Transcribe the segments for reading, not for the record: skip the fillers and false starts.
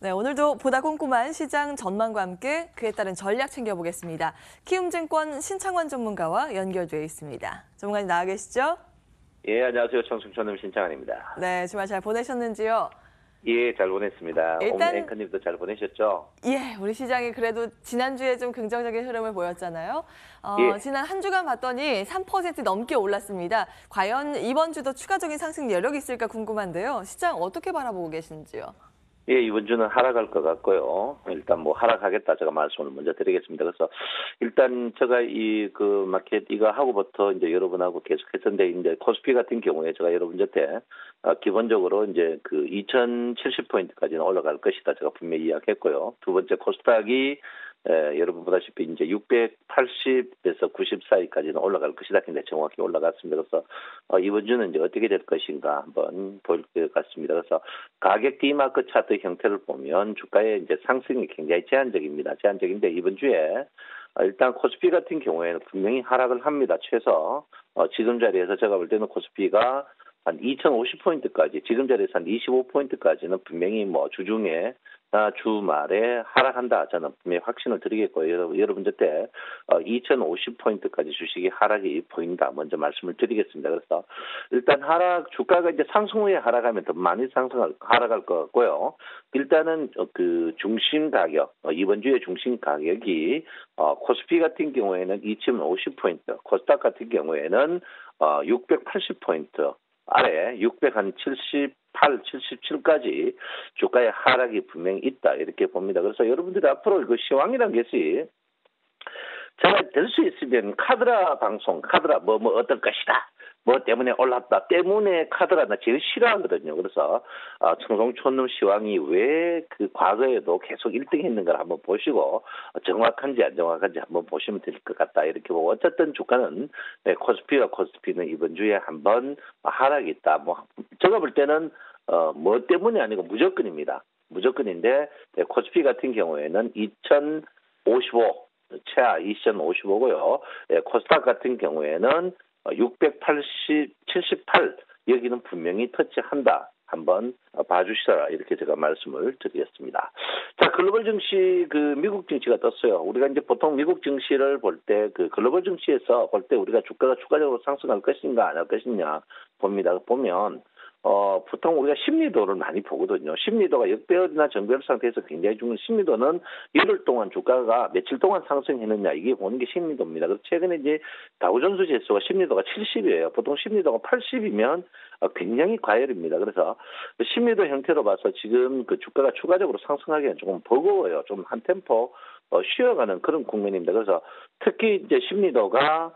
네, 오늘도 보다 꼼꼼한 시장 전망과 함께 그에 따른 전략 챙겨보겠습니다. 키움증권 신창원 전문가와 연결되어 있습니다. 전문가님 나와 계시죠? 예, 안녕하세요. 청순촌놈 신창환입니다. 네, 주말 잘 보내셨는지요? 예, 잘 보냈습니다. 오늘 일단 앵커님도 잘 보내셨죠? 우리 시장이 그래도 지난주에 좀 긍정적인 흐름을 보였잖아요. 예, 지난 한 주간 봤더니 3% 넘게 올랐습니다. 과연 이번 주도 추가적인 상승 여력이 있을까 궁금한데요. 시장 어떻게 바라보고 계신지요? 예, 이번 주는 하락할 것 같고요. 일단 뭐 하락하겠다 제가 말씀을 먼저 드리겠습니다. 그래서 일단 제가 마켓 이거 하고부터 이제 여러분하고 계속했는데 이제 코스피 같은 경우에 제가 여러분한테 기본적으로 이제 2070포인트까지는 올라갈 것이다. 제가 분명히 이야기했고요. 두 번째 코스닥이 여러분 보다시피 이제 680에서 90 사이까지는 올라갈 것이다. 굉장히 정확히 올라갔습니다. 그래서 이번 주는 이제 어떻게 될 것인가 한번 볼 것 같습니다. 그래서 가격 D마크 차트 형태를 보면 주가의 이제 상승이 굉장히 제한적입니다. 제한적인데 이번 주에 일단 코스피 같은 경우에는 분명히 하락을 합니다. 최소 지금 자리에서 제가 볼 때는 코스피가 한 2050포인트까지 지금 자리에서 한 25포인트까지는 분명히 뭐 주중에 주말에 하락한다. 저는 분명히 확신을 드리겠고요. 여러분들 때 2050포인트까지 주식이 하락이 보인다. 먼저 말씀을 드리겠습니다. 그래서 일단 주가가 이제 상승 후에 하락하면 더 많이 하락할 것 같고요. 일단은 중심 가격, 이번 주에 중심 가격이 코스피 같은 경우에는 2050포인트, 코스닥 같은 경우에는 680포인트, 아래 678, 77까지 주가의 하락이 분명히 있다 이렇게 봅니다. 그래서 여러분들이 앞으로 시황이라는 것이 제가 될 수 있으면 카드라 방송, 카드라 뭐 어떨 것이다. 뭐 때문에 올랐다. 때문에 카드라 나 제일 싫어하거든요. 그래서 청송촌놈 시황이 왜 과거에도 계속 1등 했는가를 한번 보시고 정확한지 안 정확한지 한번 보시면 될 것 같다. 이렇게 보고 어쨌든 주가는 코스피는 이번 주에 한번 하락이 있다. 뭐 제가 볼 때는 뭐 때문이 아니고 무조건입니다. 무조건인데 코스피 같은 경우에는 2055 최하 2055고요. 코스닥 같은 경우에는 78, 여기는 분명히 터치한다. 한번 봐주시라 이렇게 제가 말씀을 드리겠습니다. 자, 글로벌 증시 미국 증시가 떴어요. 우리가 이제 보통 미국 증시를 볼 때 글로벌 증시에서 볼 때 우리가 주가가 추가적으로 상승할 것인가 안 할 것이냐 봅니다. 보면 보통 우리가 심리도를 많이 보거든요. 심리도가 역배열이나 정배열 상태에서 굉장히 중요한 심리도는 열흘 동안 주가가 며칠 동안 상승했느냐 이게 보는 게 심리도입니다. 그래서 최근에 이제 다우존스 지수가 심리도가 70이에요. 보통 심리도가 80이면 굉장히 과열입니다. 그래서 심리도 형태로 봐서 지금 주가가 추가적으로 상승하기는 조금 버거워요. 좀 한 템포 쉬어가는 그런 국면입니다. 그래서 특히 이제 심리도가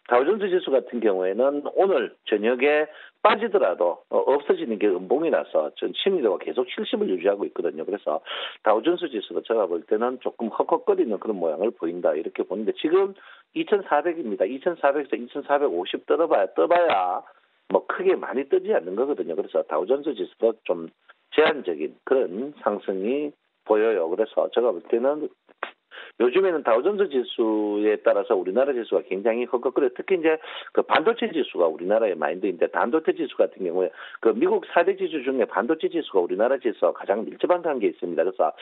다우존스 지수 같은 경우에는 오늘 저녁에 빠지더라도 없어지는 게 음봉이라서 전 심리도가 계속 70을 유지하고 있거든요. 그래서 다우존스 지수도 제가 볼 때는 조금 헉헉거리는 그런 모양을 보인다 이렇게 보는데 지금 2400입니다. 2400에서 2450 떠봐야 뭐 크게 많이 뜨지 않는 거거든요. 그래서 다우존스 지수도 좀 제한적인 그런 상승이 보여요. 그래서 제가 볼 때는 요즘에는 다우존스 지수에 따라서 우리나라 지수가 굉장히 헉헉거려요. 특히 이제 반도체 지수가 우리나라의 마인드인데 반도체 지수 같은 경우에 미국 4대 지수 중에 반도체 지수가 우리나라 지수와 가장 밀접한 관계에 있습니다. 그래서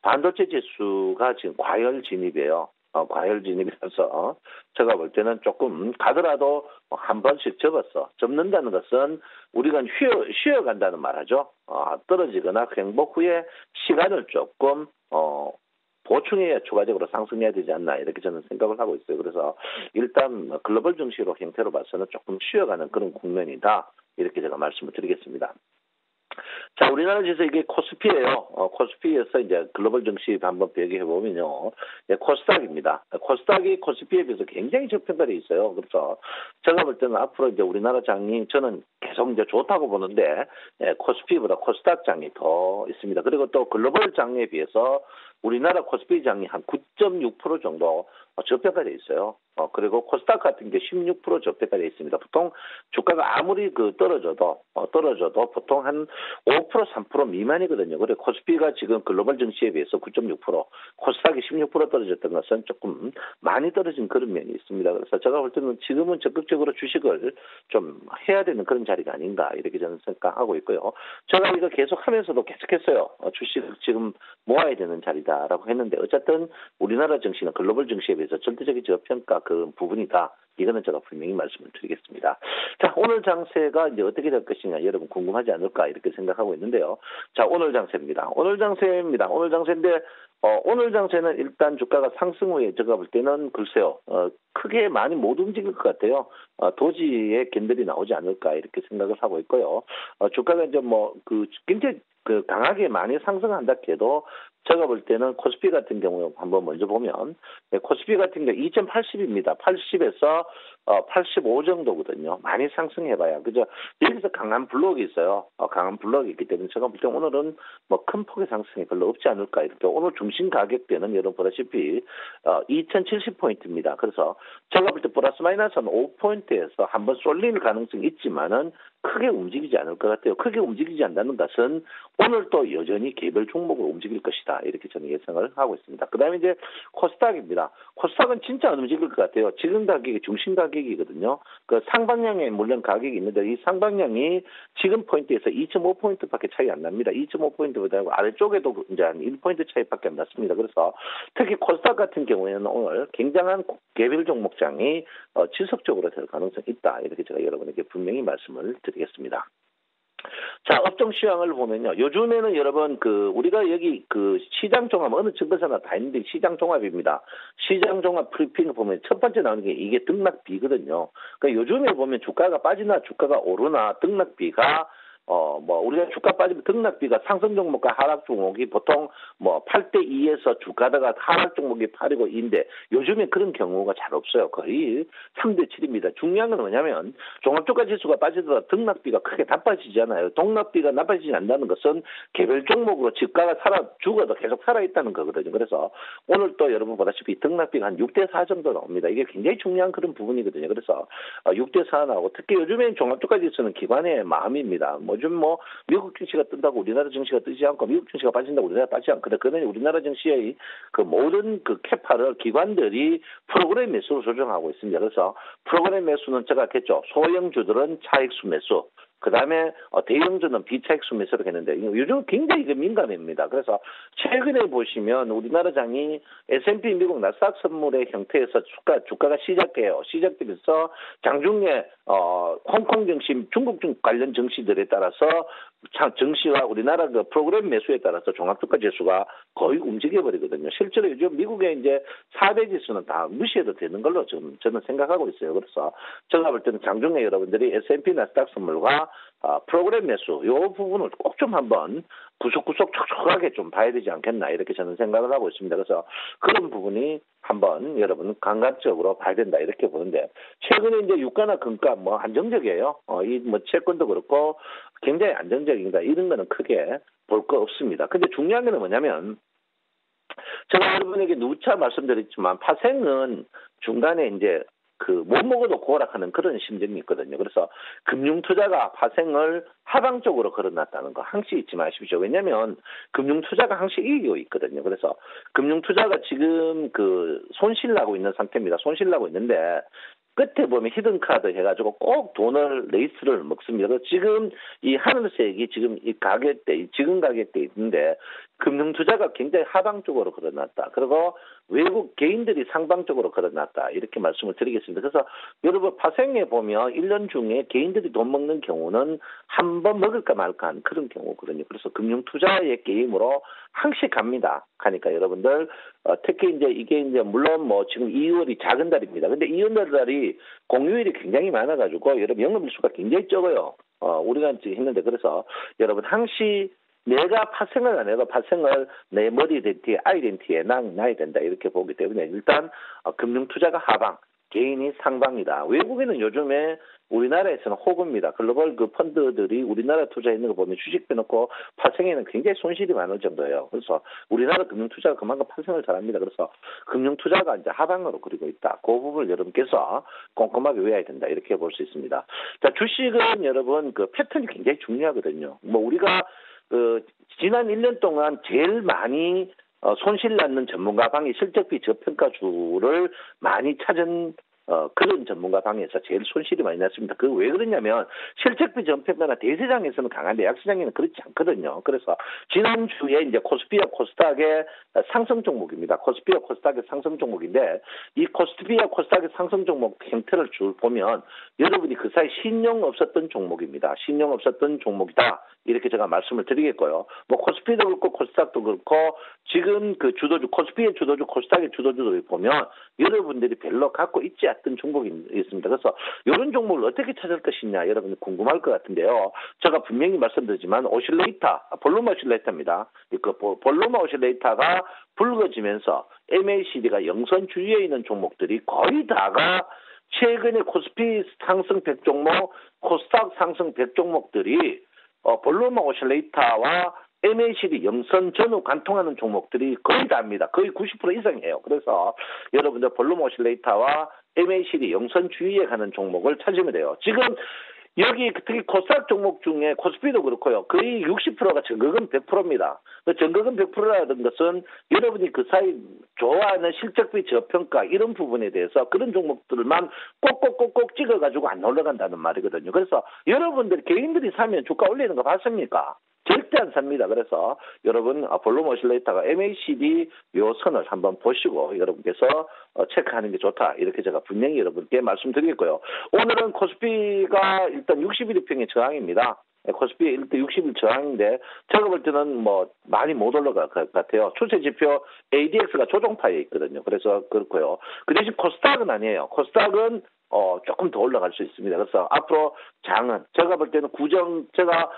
반도체 지수가 지금 과열 진입이에요. 과열 진입이라서 제가 볼 때는 조금 가더라도 한 번씩 접는다는 것은 우리가 쉬어간다는 말하죠. 떨어지거나 횡보 후에 시간을 조금 보충해야 추가적으로 상승해야 되지 않나 이렇게 저는 생각을 하고 있어요. 그래서 일단 글로벌 증시로 형태로 봐서는 조금 쉬어가는 그런 국면이다 이렇게 제가 말씀을 드리겠습니다. 자, 우리나라 지수 이게 코스피예요. 코스피에서 이제 글로벌 증시 한번 비교해 보면요, 코스닥입니다. 코스닥이 코스피에 비해서 굉장히 저평가돼 있어요. 그래서 제가 볼 때는 앞으로 이제 우리나라 장이 저는 계속 이제 좋다고 보는데 코스피보다 코스닥 장이 더 있습니다. 그리고 또 글로벌 장에 비해서 우리나라 코스피장이 한 9.6% 정도 저평가 돼 있어요. 그리고 코스닥 같은 게 16% 저평가 돼 있습니다. 보통 주가가 아무리 떨어져도 보통 한 5% 3% 미만이거든요. 그래 코스피가 지금 글로벌 증시에 비해서 9.6%, 코스닥이 16% 떨어졌던 것은 조금 많이 떨어진 그런 면이 있습니다. 그래서 제가 볼 때는 지금은 적극적으로 주식을 좀 해야 되는 그런 자리가 아닌가 이렇게 저는 생각하고 있고요. 제가 이거 계속하면서도 계속했어요. 주식을 지금 모아야 되는 자리다라고 했는데 어쨌든 우리나라 증시는 글로벌 증시에 비해서 절대적인 저평가 그 부분이다. 이거는 제가 분명히 말씀을 드리겠습니다. 자, 오늘 장세가 이제 어떻게 될 것이냐 여러분 궁금하지 않을까 이렇게 생각하고 있는데요. 자, 오늘 장세입니다. 오늘 장세인데 오늘 장세는 일단 주가가 상승 후에 제가 볼 때는 글쎄요. 크게 많이 못 움직일 것 같아요. 도지의 캔들이 나오지 않을까 이렇게 생각을 하고 있고요. 주가가 이제 굉장히 강하게 많이 상승한다 해도 제가 볼 때는 코스피 같은 경우 한번 먼저 보면 코스피 같은 경우 2080입니다. 80에서 85 정도거든요. 많이 상승해봐야 그죠. 여기서 강한 블록이 있어요. 강한 블록이 있기 때문에 제가 볼 때 오늘은 큰 폭의 상승이 별로 없지 않을까 이렇게. 오늘 중심 가격대는 여러분 보다시피 2070포인트입니다. 그래서 제가 볼 때 플러스 마이너스 한 5포인트에서 한번 쏠릴 가능성이 있지만은 크게 움직이지 않을 것 같아요. 크게 움직이지 않는다는 것은 오늘 또 여전히 개별 종목으로 움직일 것이다. 이렇게 저는 예상을 하고 있습니다. 그 다음에 이제 코스닥입니다. 코스닥은 진짜 안 움직일 것 같아요. 지금 가격이 중심 가격이거든요. 그 상방향에 물론 가격이 있는데 이 상방향이 지금 포인트에서 2.5포인트밖에 차이 안 납니다. 2.5포인트보다 아래쪽에도 이제 한 1포인트 차이밖에 안 났습니다. 그래서 특히 코스닥 같은 경우에는 오늘 굉장한 개별 종목장이 지속적으로 될 가능성이 있다. 이렇게 제가 여러분에게 분명히 말씀을 드리겠습니다. 자, 업종 시황을 보면요. 요즘에는 여러분, 우리가 여기 시장 종합, 어느 증권사나 다 있는데 시장 종합입니다. 시장 종합 프리핑을 보면 첫 번째 나오는 게 이게 등락비거든요. 그러니까 요즘에 보면 주가가 빠지나 주가가 오르나 등락비가 우리가 주가 빠지면 등락비가 상승 종목과 하락 종목이 보통 8대2에서 주가다가 하락 종목이 8이고 2인데 요즘에 그런 경우가 잘 없어요. 거의 3대7입니다. 중요한 건 뭐냐면 종합주가 지수가 빠지더라도 등락비가 크게 나빠지잖아요. 등락비가 나빠지지 않는다는 것은 개별 종목으로 주가가 죽어도 계속 살아있다는 거거든요. 그래서 오늘 또 여러분 보다시피 등락비가 한 6대4 정도 나옵니다. 이게 굉장히 중요한 그런 부분이거든요. 그래서 6대4 나오고 특히 요즘엔 종합주가 지수는 기관의 마음입니다. 요즘 미국 증시가 뜬다고 우리나라 증시가 뜨지 않고 미국 증시가 빠진다고 우리나라 빠지지 않거든요. 그러니 우리나라 증시의 모든 캐파를 기관들이 프로그램 매수로 조정하고 있습니다. 그래서 프로그램 매수는 제가 했겠죠. 소형주들은 차익수 매수. 그 다음에 대형주는 비차익수 매수를 했는데 요즘 굉장히 민감합니다. 그래서 최근에 보시면 우리나라 장이 S&P 미국 나스닥 선물의 형태에서 주가가 시작돼요. 시작되면서 장중에 홍콩 증시, 중국 관련 증시들에 따라서 증시와 우리나라 프로그램 매수에 따라서 종합주가 지수가 거의 움직여버리거든요. 실제로 요즘 미국의 이제 4대 지수는 다 무시해도 되는 걸로 저는 생각하고 있어요. 그래서 제가 볼 때는 장중에 여러분들이 S&P 나스닥 선물과 프로그램 매수 이 부분을 꼭 좀 한번 구석구석 촉촉하게 좀 봐야 되지 않겠나 이렇게 저는 생각을 하고 있습니다. 그래서 그런 부분이 한번 여러분 감각적으로 봐야 된다 이렇게 보는데 최근에 이제 유가나 금가 안정적이에요. 이 채권도 그렇고 굉장히 안정적입니다. 이런 거는 크게 볼 거 없습니다. 근데 중요한 건 뭐냐면 제가 여러분에게 누차 말씀드렸지만 파생은 중간에 이제 못 먹어도 고락하는 그런 심정이 있거든요. 그래서 금융투자가 파생을 하방적으로 걸어놨다는 거 항시 잊지 마십시오. 왜냐하면 금융투자가 항시 이기고 있거든요. 그래서 금융투자가 지금 손실 나고 있는 상태입니다. 손실 나고 있는데 끝에 보면 히든카드 해가지고 꼭 돈을 레이스를 먹습니다. 그래서 지금 이 하늘색이 지금 지금 가격대 있는데 금융투자가 굉장히 하방적으로 걸어놨다. 그리고 외국 개인들이 상방적으로 걸어놨다. 이렇게 말씀을 드리겠습니다. 그래서 여러분 파생에 보면 1년 중에 개인들이 돈 먹는 경우는 한 번 먹을까 말까 하는 그런 경우거든요. 그래서 금융투자의 게임으로 항시 갑니다. 하니까 여러분들 특히 이게 물론 지금 2월이 작은 달입니다. 근데 2월 달이 공휴일이 굉장히 많아가지고 여러분 영업일수가 굉장히 적어요. 우리가 했는데 그래서 여러분 항시 내가 파생을 안 해도 파생을 내 머리 덴티에 아이덴티에 나야 된다 이렇게 보기 때문에 일단 금융투자가 하방 개인이 상방이다. 외국에는 요즘에 우리나라에서는 호구입니다. 글로벌 그 펀드들이 우리나라 투자했는 거 보면 주식 빼놓고 파생에는 굉장히 손실이 많을 정도예요. 그래서 우리나라 금융투자가 그만큼 파생을 잘합니다. 그래서 금융투자가 이제 하방으로 그리고 있다. 그 부분을 여러분께서 꼼꼼하게 외워야 된다. 이렇게 볼 수 있습니다. 자, 주식은 여러분 그 패턴이 굉장히 중요하거든요. 뭐 우리가 그 지난 1년 동안 제일 많이 손실 났는 전문가 방이 실적비 저평가주를 많이 찾은 그런 전문가 방에서 제일 손실이 많이 났습니다. 그 왜 그러냐면 실적비 전평가나 대세장에서는 강한데 약세장에는 그렇지 않거든요. 그래서 지난주에 이제 코스피와 코스닥의 상승 종목입니다. 코스피와 코스닥의 상승 종목인데 이 코스피와 코스닥의 상승 종목 형태를 쭉 보면 여러분이 그 사이 신용 없었던 종목입니다. 신용 없었던 종목이다. 이렇게 제가 말씀을 드리겠고요. 뭐 코스피도 그렇고 코스닥도 그렇고 지금 그 주도주 코스피의 주도주 코스닥의 주도주를 보면 여러분들이 별로 갖고 있지 않던 종목이 있습니다. 그래서 이런 종목을 어떻게 찾을 것이냐 여러분 궁금할 것 같은데요. 제가 분명히 말씀드리지만 오실레이터, 볼루마 오실레이터입니다. 그 볼루마 오실레이터가 붉어지면서 MACD가 영선 주위에 있는 종목들이 거의 다가 최근에 코스피 상승 100종목, 코스닥 상승 100종목들이 볼루마 오실레이터와 MACD 영선 전후 관통하는 종목들이 거의 다입니다. 거의 90% 이상이에요. 그래서 여러분들 볼루마 오실레이터와 MACD 영선 주위에 가는 종목을 찾으면 돼요. 지금 여기 특히 코스닥 종목 중에 코스피도 그렇고요. 거의 60%가 전거금 100%입니다. 그 전거금 100%라는 것은 여러분이 그 사이 좋아하는 실적비 저평가 이런 부분에 대해서 그런 종목들만 꼭꼭꼭꼭 찍어가지고 안 올라간다는 말이거든요. 그래서 여러분들 개인들이 사면 주가 올리는 거 봤습니까? 절대 안 삽니다. 그래서 여러분 볼루마 오실레이터가 MACD 요 선을 한번 보시고 여러분께서 체크하는 게 좋다. 이렇게 제가 분명히 여러분께 말씀드리겠고요. 오늘은 코스피가 일단 61일평의 저항입니다. 코스피 일단 60일 저항인데 제가 볼 때는 뭐 많이 못 올라갈 것 같아요. 추세 지표 ADX가 조정파에 있거든요. 그래서 그렇고요. 그 대신 코스닥은 아니에요. 코스닥은 조금 더 올라갈 수 있습니다. 그래서 앞으로 장은 제가 볼 때는 제가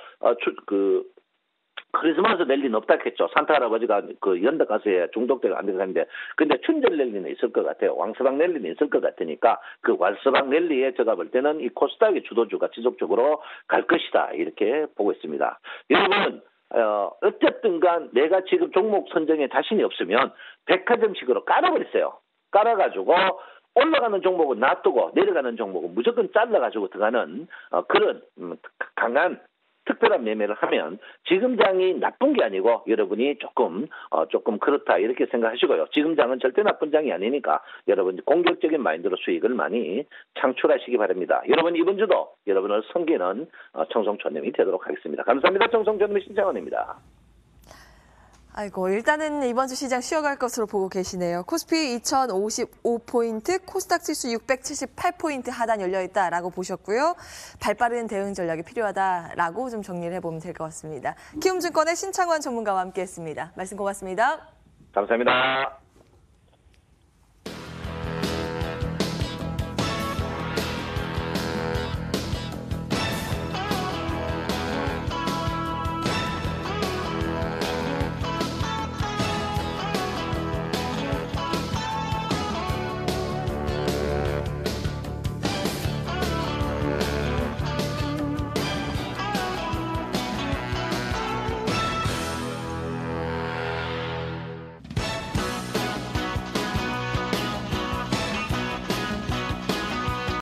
크리스마스 랠리는 없다 했죠. 산타 할아버지가 그 연덕가스에 중독되고 안 들어가는데 근데 춘절 랠리는 있을 것 같아요. 왕서방 랠리는 있을 것 같으니까 그 왕서방 랠리에 제가 볼 때는 이 코스닥의 주도주가 지속적으로 갈 것이다. 이렇게 보고 있습니다. 여러분 어쨌든 간 내가 지금 종목 선정에 자신이 없으면 백화점식으로 깔아버렸어요. 깔아가지고 올라가는 종목은 놔두고 내려가는 종목은 무조건 잘라가지고 들어가는 그런 강한 특별한 매매를 하면 지금 장이 나쁜 게 아니고 여러분이 조금 그렇다 이렇게 생각하시고요. 지금 장은 절대 나쁜 장이 아니니까 여러분 공격적인 마인드로 수익을 많이 창출하시기 바랍니다. 여러분 이번 주도 여러분을 섬기는 청송촌님이 되도록 하겠습니다. 감사합니다. 청송촌님 신창원입니다. 아이고, 일단은 이번 주 시장 쉬어갈 것으로 보고 계시네요. 코스피 2055포인트, 코스닥 지수 678포인트 하단 열려있다라고 보셨고요. 발빠른 대응 전략이 필요하다라고 좀 정리를 해보면 될 것 같습니다. 키움증권의 신창원 전문가와 함께했습니다. 말씀 고맙습니다. 감사합니다.